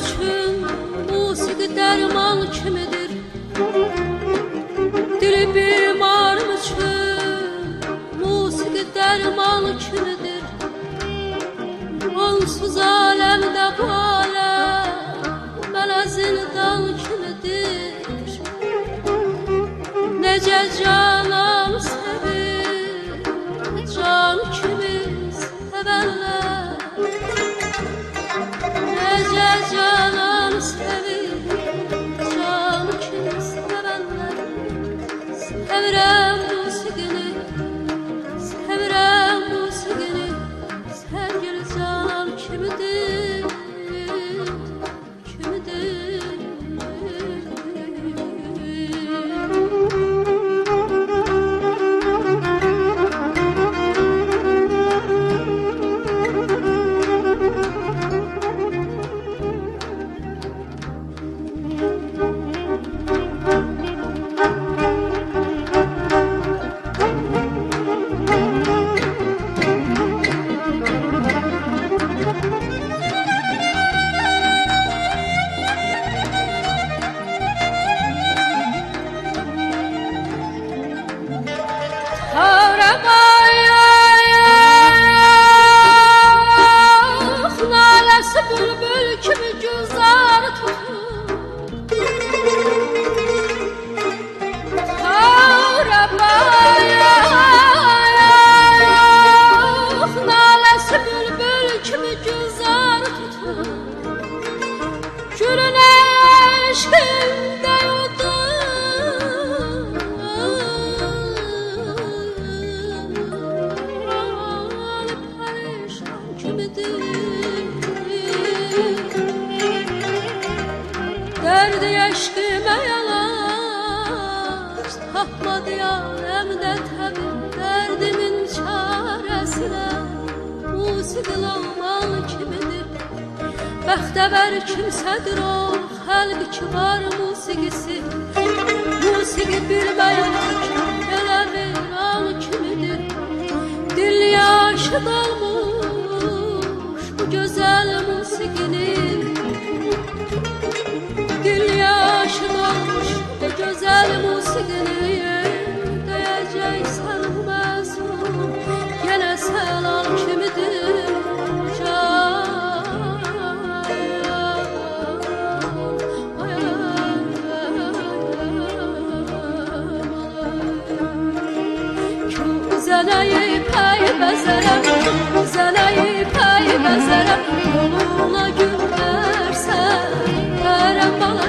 üçün musiqi dərman kimidir. Dili bimarım üçün musiqi dərman kimidir. Onsuz aləmdə bu aləm mənə zindan kimidir. Necə canan sevir, can kimi sevənlər. Necə canan sevir, can kimi sevənlər. Sevirəm musiqini, sevirəm musiqini. Sevgili canan kimidir, kimidir. Bülbül kimi güzar tutur. Naləsi bülbül kimi güzar tutur. Gülün eşqində yudur. Pərişan kimidir. Derdi eşkime yalaş, tapmadı alemde tabi. Derdimin çaresine musiqi olmalı kimidir. Bəxtəvər kimsədir o, xəlq ki var musiqisi. Musiqi bilməyən elə veyran kimidir. Dil yaşı dolmuş bu gözəl musiqinin. Dil yaşı dolmuş bu güzel musiqini. Deyəcəksən məzun yenə səlan kimidir. Zənəyi pay bəzərəm, zənəyi pay bəzərəm. Yoluna gün versən, verəm bana